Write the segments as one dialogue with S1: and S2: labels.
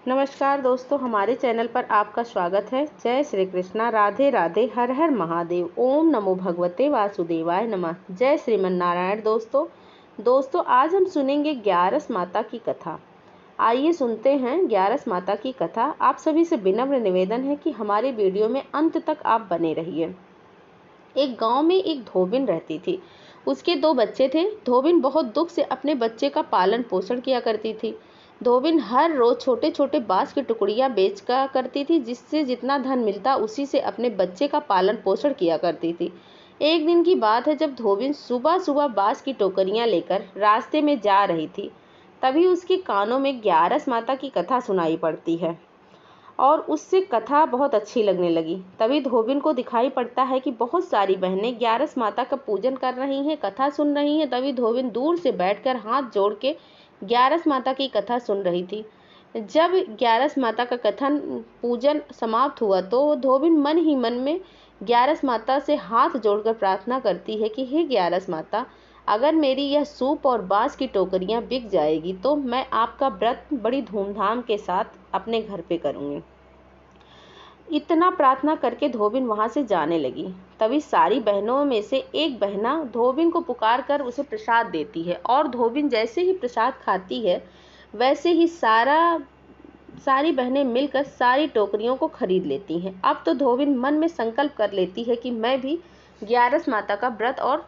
S1: नमस्कार दोस्तों, हमारे चैनल पर आपका स्वागत है। जय श्री कृष्णा, राधे राधे, हर हर महादेव, ओम नमो भगवते वासुदेवाय नमः। जय श्रीमन नारायण। दोस्तों आज हम सुनेंगे ग्यारस माता की कथा। आइए सुनते हैं ग्यारस माता की कथा। आप सभी से विनम्र निवेदन है कि हमारे वीडियो में अंत तक आप बने रहिए। एक गांव में एक धोबिन रहती थी। उसके 2 बच्चे थे। धोबिन बहुत दुख से अपने बच्चे का पालन पोषण किया करती थी। धोबिन हर रोज छोटे छोटे बांस की टुकड़ियां बेचकर करती थी, जिससे जितना धन मिलता उसी से अपने बच्चे का पालन पोषण किया करती थी। एक दिन की बात है, जब धोबिन सुबह सुबह बांस की टोकरियां लेकर रास्ते में जा रही थी, तभी उसके कानों में ग्यारस माता की कथा सुनाई पड़ती है और उससे कथा बहुत अच्छी लगने लगी। तभी धोबिन को दिखाई पड़ता है कि बहुत सारी बहनें ग्यारस माता का पूजन कर रही हैं, कथा सुन रही हैं। तभी धोबिन दूर से बैठकर हाथ जोड़ के ग्यारस माता की कथा सुन रही थी। जब ग्यारस माता का कथन पूजन समाप्त हुआ तो धोबिन मन ही मन में ग्यारस माता से हाथ जोड़कर प्रार्थना करती है कि हे ग्यारस माता, अगर मेरी यह सूप और बांस की टोकरियां बिक जाएगी तो मैं आपका व्रत बड़ी धूमधाम के साथ अपने घर पे करूंगी। इतना प्रार्थना करके धोबिन वहां से जाने लगी। तभी सारी बहनों में से एक बहना धोबिन को पुकार कर उसे प्रसाद देती है और धोबिन जैसे ही प्रसाद खाती है वैसे ही सारी बहनें मिलकर सारी टोकरियों को खरीद लेती हैं। अब तो धोबिन मन में संकल्प कर लेती है कि मैं भी ग्यारस माता का व्रत और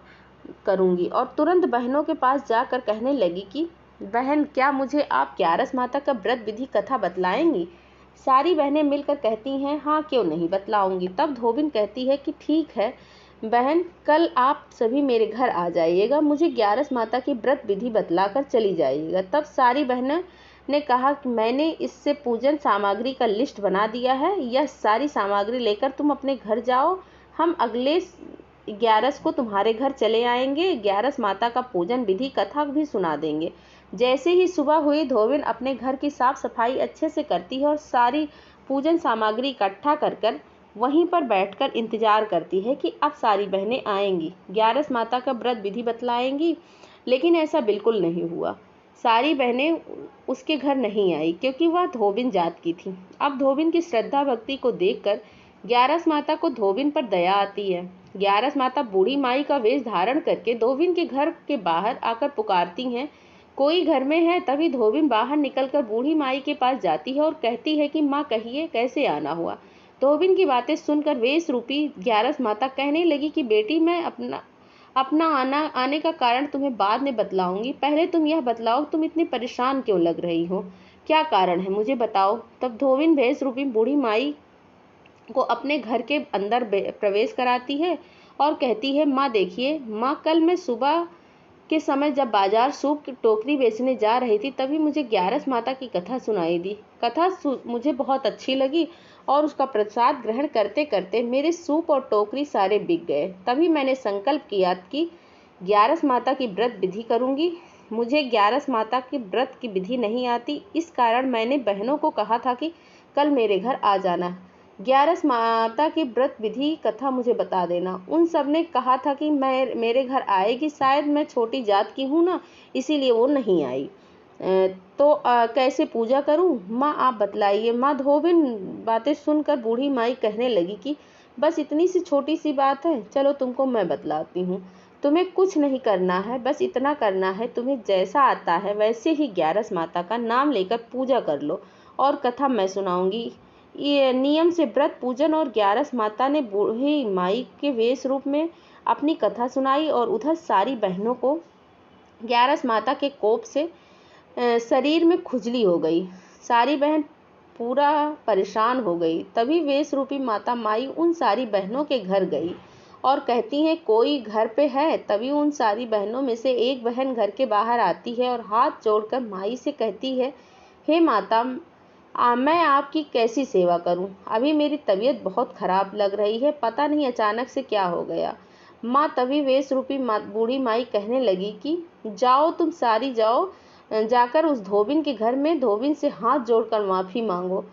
S1: करूंगी और तुरंत बहनों के पास जाकर कहने लगी कि बहन, क्या मुझे आप ग्यारस माता का व्रत विधि कथा बतलाएंगी? सारी बहनें मिलकर कहती हैं, हाँ क्यों नहीं, बतलाऊंगी। तब धोबिन कहती है कि ठीक है बहन, कल आप सभी मेरे घर आ जाइएगा, मुझे ग्यारस माता की व्रत विधि बतलाकर चली जाइएगा। तब सारी बहनें ने कहा कि मैंने इससे पूजन सामग्री का लिस्ट बना दिया है, यह सारी सामग्री लेकर तुम अपने घर जाओ, हम अगले ग्यारस को तुम्हारे घर चले आएंगे, ग्यारस माता का पूजन विधि कथा भी सुना देंगे। जैसे ही सुबह हुई, धोबिन अपने घर की साफ सफाई अच्छे से करती है और सारी पूजन सामग्री इकट्ठा कर वहीं पर बैठकर इंतजार करती है कि अब सारी बहनें आएंगी, ग्यारस माता का व्रत विधि बतलाएंगी। लेकिन ऐसा बिल्कुल नहीं हुआ। सारी बहनें उसके घर नहीं आई क्योंकि वह धोबिन जात की थी। अब धोबिन की श्रद्धा भक्ति को देखकर ग्यारस माता को धोबिन पर दया आती है। ग्यारस माता बूढ़ी माई का वेश धारण करके धोबिन के घर के बाहर आकर पुकारती हैं, कोई घर में है? तभी धोबिन बाहर निकलकर बूढ़ी माई के पास जाती है और कहती है कि माँ कहिए कैसे आना हुआ। धोबिन की बातें सुनकर वेश रूपी ग्यारस माता कहने लगी कि बेटी, मैं अपना आने का कारण तुम्हें बाद में बतलाऊंगी, पहले तुम यह बतलाओ तुम इतनी परेशान क्यों लग रही हो, क्या कारण है मुझे बताओ। तब धोबिन वेश रूपी बूढ़ी माई को अपने घर के अंदर प्रवेश कराती है और कहती है, माँ देखिए माँ, कल मैं सुबह के समय जब बाजार सूप की टोकरी बेचने जा रही थी, तभी मुझे ग्यारस माता की कथा सुनाई दी। कथा मुझे बहुत अच्छी लगी और उसका प्रसाद ग्रहण करते करते मेरे सूप और टोकरी सारे बिक गए। तभी मैंने संकल्प किया कि ग्यारस माता की व्रत विधि करूंगी। मुझे ग्यारस माता की व्रत की विधि नहीं आती, इस कारण मैंने बहनों को कहा था कि कल मेरे घर आ जाना, ग्यारस माता की व्रत विधि कथा मुझे बता देना। उन सब ने कहा था कि मेरे घर आएगी, शायद मैं छोटी जात की हूँ ना, इसीलिए वो नहीं आई। कैसे पूजा करूं माँ, आप बतलाइए। माँ धोबिन बातें सुनकर बूढ़ी माई कहने लगी कि बस इतनी सी छोटी सी बात है, चलो तुमको मैं बतलाती हूँ। तुम्हें कुछ नहीं करना है, बस इतना करना है, तुम्हें जैसा आता है वैसे ही ग्यारस माता का नाम लेकर पूजा कर लो और कथा मैं सुनाऊंगी। ये नियम से व्रत पूजन और ग्यारस माता ने बूढ़ी माई के वेश रूप में अपनी कथा सुनाई और उधर सारी बहनों को ग्यारस माता के कोप से शरीर में खुजली हो गई। सारी बहन पूरा परेशान हो गई। तभी वेश रूपी माता माई उन सारी बहनों के घर गई और कहती हैं, कोई घर पे है? तभी उन सारी बहनों में से एक बहन घर के बाहर आती है और हाथ जोड़कर माई से कहती है, हे माता, मैं आपकी कैसी सेवा करूं? अभी मेरी तबीयत बहुत खराब लग रही है, पता नहीं अचानक से क्या हो गया। माँ तभी वेश रूपी बूढ़ी माई कहने लगी कि जाओ तुम सारी जाओ, जाकर उस धोबिन के घर में धोबिन से हाथ जोड़कर माफ़ी मांगो,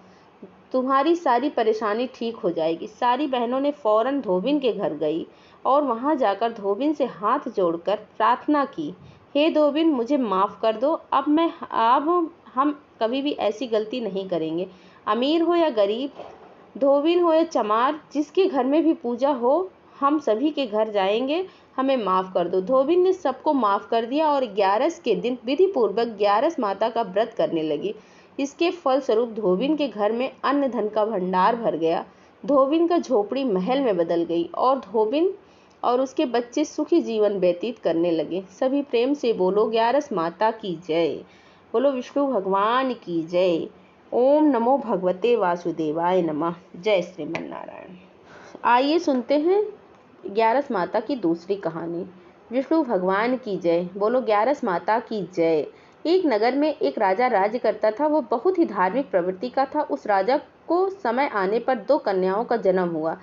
S1: तुम्हारी सारी परेशानी ठीक हो जाएगी। सारी बहनों ने फौरन धोबिन के घर गई और वहां जाकर धोबिन से हाथ जोड़कर प्रार्थना की, हे धोबिन, मुझे माफ़ कर दो, अब हम कभी भी ऐसी गलती नहीं करेंगे। अमीर हो या गरीब, धोबिन हो या चमार, जिसके घर में भी पूजा हो, हम सभी के घर जाएंगे, हमें माफ़ कर दो। धोबिन ने सबको माफ़ कर दिया और 11 के दिन विधि पूर्वक 11 माता का व्रत करने लगी। इसके फलस्वरूप धोबिन के घर में अन्न धन का भंडार भर गया। धोबिन का झोपड़ी महल में बदल गई और धोबिन और उसके बच्चे सुखी जीवन व्यतीत करने लगे। सभी प्रेम से बोलो 11 माता की जय। बोलो विष्णु भगवान की जय। ओम नमो भगवते वासुदेवाय नमः। जय श्रीमन नारायण। आइए सुनते हैं 11 माता की दूसरी कहानी। विष्णु भगवान की जय। बोलो 11 माता की जय। एक नगर में एक राजा राज्य करता था। वो बहुत ही धार्मिक प्रवृत्ति का था। उस राजा को समय आने पर 2 कन्याओं का जन्म हुआ।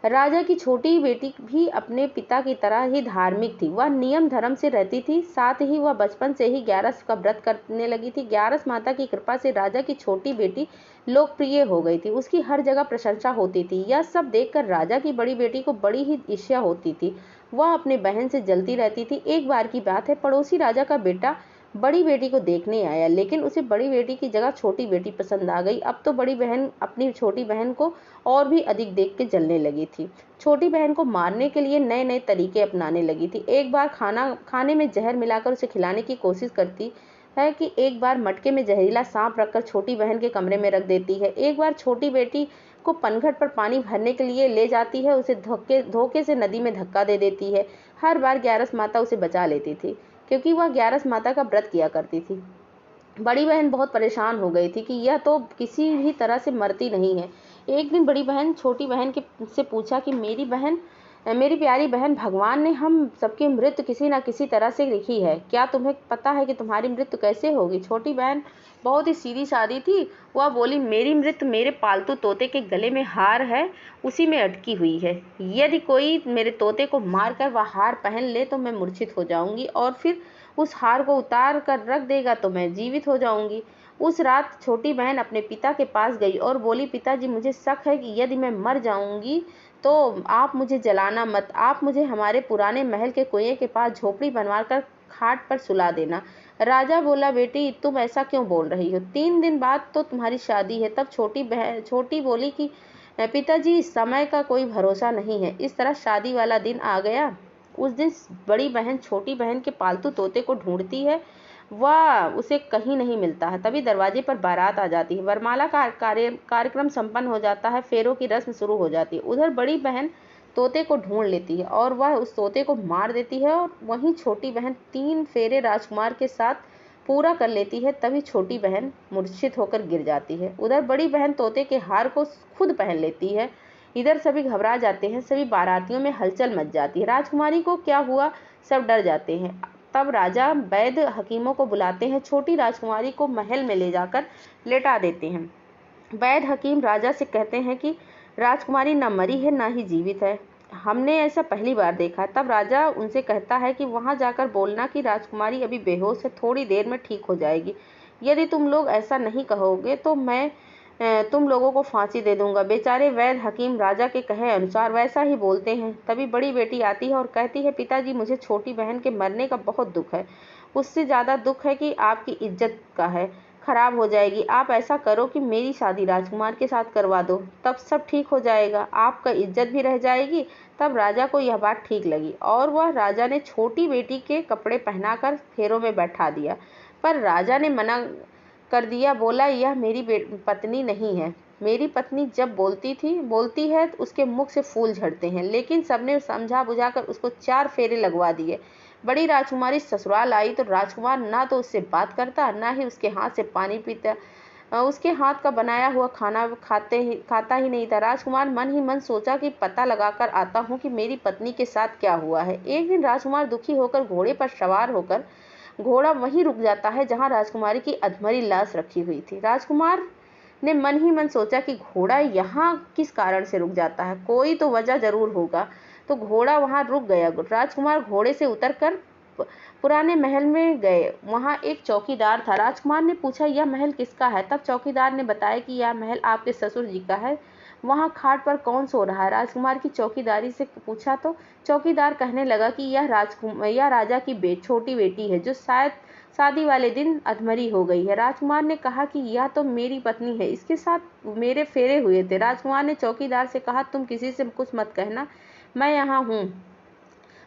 S1: राजा की छोटी बेटी भी अपने पिता की तरह ही धार्मिक थी। वह नियम धर्म से रहती थी। साथ ही वह बचपन से ही 11 का व्रत करने लगी थी। 11 माता की कृपा से राजा की छोटी बेटी लोकप्रिय हो गई थी। उसकी हर जगह प्रशंसा होती थी। यह सब देखकर राजा की बड़ी बेटी को बड़ी ही ईर्ष्या होती थी। वह अपने बहन से जलती रहती थी। एक बार की बात है, पड़ोसी राजा का बेटा बड़ी बेटी को देखने आया, लेकिन उसे बड़ी बेटी की जगह छोटी बेटी पसंद आ गई। अब तो बड़ी बहन अपनी छोटी बहन को और भी अधिक देख के जलने लगी थी। छोटी बहन को मारने के लिए नए नए तरीके अपनाने लगी थी। एक बार खाने में जहर मिलाकर उसे खिलाने की कोशिश करती है कि एक बार मटके में जहरीला सांप रखकर छोटी बहन के कमरे में रख देती है। एक बार छोटी बेटी को पनघट पर पानी भरने के लिए ले जाती है, उसे धोखे से नदी में धक्का दे देती है। हर बार 11 माता उसे बचा लेती थी, क्योंकि वह 11 माता का व्रत किया करती थी। बड़ी बहन बहुत परेशान हो गई थी कि यह तो किसी भी तरह से मरती नहीं है। एक दिन बड़ी बहन छोटी बहन से पूछा कि मेरी प्यारी बहन, भगवान ने हम सबकी मृत्यु किसी न किसी तरह से लिखी है। क्या तुम्हें पता है कि तुम्हारी मृत्यु कैसे होगी? छोटी बहन बहुत ही सीधी सादी थी। वह बोली, मेरी मृत्यु मेरे पालतू तोते के गले में हार है, उसी में अटकी हुई है। यदि कोई मेरे तोते को मारकर वह हार पहन ले तो मैं मूर्छित हो जाऊंगी, और फिर उस हार को उतार कर रख देगा तो मैं जीवित हो जाऊंगी। उस रात छोटी बहन अपने पिता के पास गई और बोली, पिताजी, मुझे शक है कि यदि मैं मर जाऊंगी तो आप मुझे जलाना मत। आप मुझे हमारे पुराने महल के कुएं के पास झोपड़ी बनवाकर खाट पर सुला देना। राजा बोला, बेटी, तुम ऐसा क्यों बोल रही हो? 3 दिन बाद तो तुम्हारी शादी है। तब छोटी बोली कि पिताजी, समय का कोई भरोसा नहीं है। इस तरह शादी वाला दिन आ गया। उस दिन बड़ी बहन छोटी बहन के पालतू तोते को ढूंढती है। वह उसे कहीं नहीं मिलता है। तभी दरवाजे पर बारात आ जाती है। वरमाला का कार्यक्रम संपन्न हो जाता है। फेरों की रस्म शुरू हो जाती है। उधर बड़ी बहन तोते को ढूंढ लेती है और वह उस तोते को मार देती है, और वहीं छोटी बहन 3 फेरे राजकुमार के साथ पूरा कर लेती है। तभी छोटी बहन मूर्छित होकर गिर जाती है। उधर बड़ी बहन तोते के हार को खुद पहन लेती है। इधर सभी घबरा जाते हैं। सभी बारातियों में हलचल मच जाती है। राजकुमारी को क्या हुआ, सब डर जाते हैं। तब राजा वैद्य हकीमों को बुलाते हैं। छोटी राजकुमारी को महल में ले जाकर लेटा देते हैं। वैद्य हकीम राजा से कहते हैं कि राजकुमारी न मरी है न ही जीवित है। हमने ऐसा पहली बार देखा। तब राजा उनसे कहता है कि वहां जाकर बोलना कि राजकुमारी अभी बेहोश है, थोड़ी देर में ठीक हो जाएगी। यदि तुम लोग ऐसा नहीं कहोगे तो मैं तुम लोगों को फांसी दे दूंगा। बेचारे वैद्य हकीम राजा के कहे अनुसार वैसा ही बोलते हैं। तभी बड़ी बेटी आती है और कहती है, पिताजी, मुझे छोटी बहन के मरने का बहुत दुख है। उससे ज़्यादा दुख है कि आपकी इज्जत का है, खराब हो जाएगी। आप ऐसा करो कि मेरी शादी राजकुमार के साथ करवा दो, तब सब ठीक हो जाएगा, आपका इज्जत भी रह जाएगी। तब राजा को यह बात ठीक लगी और वह राजा ने छोटी बेटी के कपड़े पहनाकर फेरों में बैठा दिया। पर राजा ने मना कर दिया। बोला, यह मेरी पत्नी नहीं है। मेरी पत्नी जब बोलती है तो उसके मुख से फूल झड़ते हैं। लेकिन सबने समझा बुझाकर उसको 4 फेरे लगवा दिए। बड़ी राजकुमारी ससुराल आई तो राजकुमार ना तो उससे बात करता, ना ही उसके हाथ से पानी पीता। उसके हाथ का बनाया हुआ खाना खाता ही नहीं था। राजकुमार मन ही मन सोचा कि पता लगाकर आता हूँ कि मेरी पत्नी के साथ क्या हुआ है। एक दिन राजकुमार दुखी होकर घोड़े पर सवार होकर घोड़ा वहीं रुक जाता है जहां राजकुमारी की अधमरी लाश रखी हुई थी। राजकुमार ने मन ही मन सोचा कि घोड़ा यहाँ किस कारण से रुक जाता है, कोई तो वजह जरूर होगा। तो घोड़ा वहां रुक गया। राजकुमार घोड़े से उतरकर पुराने महल में गए। वहां एक चौकीदार था। राजकुमार ने पूछा, यह महल किसका है? तब चौकीदार ने बताया कि यह महल आपके ससुर जी का है। वहां खाट पर कौन सो रहा है? राजकुमार की चौकीदारी से पूछा तो चौकीदार कहने लगा कि यह राजा की छोटी बेटी है, जो शायद शादी वाले दिन अधमरी हो गई है। राजकुमार ने कहा कि यह तो मेरी पत्नी है, इसके साथ मेरे फेरे हुए थे। राजकुमार ने चौकीदार से कहा, तुम किसी से कुछ मत कहना, मैं यहाँ हूँ,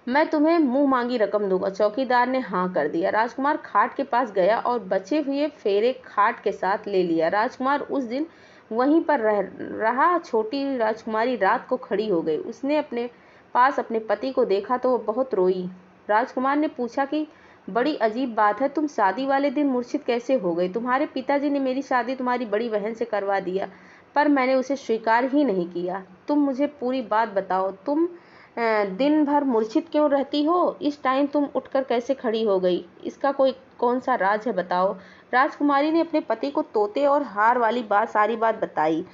S1: मैं तुम्हें मुंह मांगी रकम दूंगा। चौकीदार ने हाँ कर दिया। राजकुमार खाट के पास गया और बचे हुए फेरे खाट के साथ ले लिया। राजकुमार उस दिन वहीं पर रहा। छोटी राजकुमारी रात को खड़ी हो गई। उसने अपने पास अपने पति को देखा तो वो बहुत रोई। राजकुमार ने पूछा कि बड़ी अजीब बात है, तुम शादी वाले दिन मूर्छित कैसे हो गई? तुम्हारे पिताजी ने मेरी शादी तुम्हारी बड़ी बहन से करवा दिया, पर मैंने उसे स्वीकार ही नहीं किया। तुम मुझे पूरी बात बताओ, तुम दिन भर मूर्छित क्यों रहती हो? इस टाइम तुम उठकर कैसे खड़ी हो गई? इसका कौन सा राज है, बताओ। राजकुमारी ने अपने पति को तोते और हार वाली सारी बात बताई।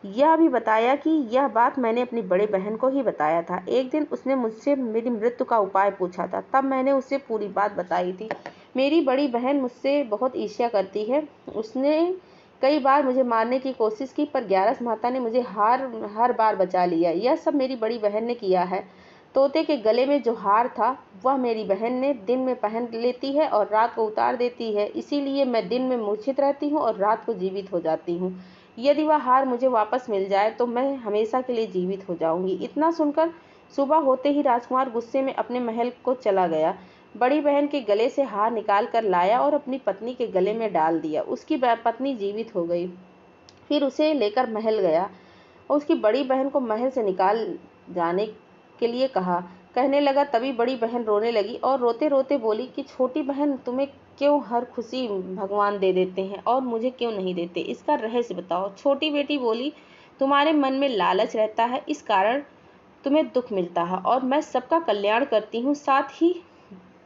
S1: यह भी बताया कि यह बात मैंने अपनी बड़ी बहन को ही बताया था। एक दिन उसने मुझसे मेरी मृत्यु का उपाय पूछा था, तब मैंने उसे पूरी बात बताई थी। मेरी बड़ी बहन मुझसे बहुत ईर्ष्या करती है। उसने कई बार मुझे मारने की कोशिश की, पर ग्यारस माता ने मुझे हर बार बचा लिया। यह सब मेरी बड़ी बहन ने किया है। तोते के गले में जो हार था वह मेरी बहन ने दिन में पहन लेती है और रात को उतार देती है, इसीलिए मैं दिन में मूर्छित रहती हूँ और रात को जीवित हो जाती हूँ। यदि वह हार मुझे वापस मिल जाए तो मैं हमेशा के लिए जीवित हो जाऊंगी। इतना सुनकर सुबह होते ही राजकुमार गुस्से में अपने महल को चला गया। बड़ी बहन के गले से हार निकाल कर लाया और अपनी पत्नी के गले में डाल दिया। उसकी पत्नी जीवित हो गई। फिर उसे लेकर महल गया और उसकी बड़ी बहन को महल से निकाल जाने के लिए कहा। कहने लगा, तभी बड़ी बहन रोने लगी और रोते रोते बोली कि छोटी बहन, तुम्हें क्यों हर खुशी भगवान दे देते हैं और मुझे क्यों नहीं देते? इसका रहस्य बताओ। छोटी बेटी बोली, तुम्हारे मन में लालच रहता है, इस कारण तुम्हें दुख मिलता है, और मैं सबका कल्याण करती हूँ, साथ ही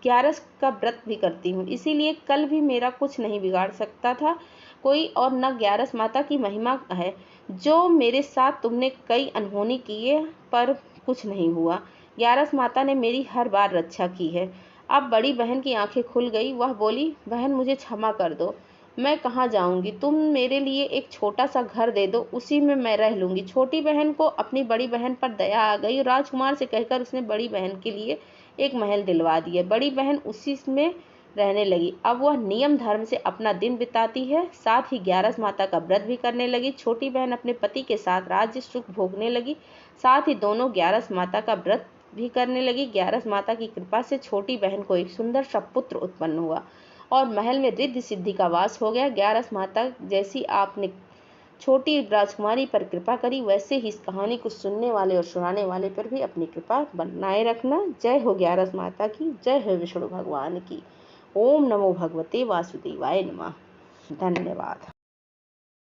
S1: ग्यारस का व्रत भी करती हूँ, इसीलिए कल भी मेरा कुछ नहीं बिगाड़ सकता था कोई, और न ग्यारस माता की महिमा है जो मेरे साथ तुमने कई अनहोनी किए पर कुछ नहीं हुआ। ग्यारस माता ने मेरी हर बार रक्षा की है। अब बड़ी बहन की आंखें खुल गई। वह बोली, बहन मुझे क्षमा कर दो, मैं कहाँ जाऊंगी? तुम मेरे लिए एक छोटा सा घर दे दो, उसी में मैं रह लूंगी। छोटी बहन को अपनी बड़ी बहन पर दया आ गई। राजकुमार से कहकर उसने बड़ी बहन के लिए एक महल दिलवा दिया। बड़ी बहन उसी में रहने लगी। अब वह नियम धर्म से अपना दिन बिताती है, साथ ही ग्यारस माता का व्रत भी करने लगी। छोटी बहन अपने पति के साथ राज्य सुख भोगने लगी, साथ ही दोनों ग्यारस माता का व्रत भी करने लगी। ग्यारस माता की कृपा से छोटी बहन को एक सुंदर सा पुत्र उत्पन्न हुआ और महल में रिद्धि सिद्धि का वास हो गया। ग्यारस माता जैसी आपने छोटी राजकुमारी पर कृपा करी, वैसे ही इस कहानी को सुनने वाले और सुनाने वाले पर भी अपनी कृपा बनाए रखना। जय हो ग्यारस माता की, जय हो विष्णु भगवान की। ओम नमो भगवते वासुदेवाय नमः। धन्यवाद।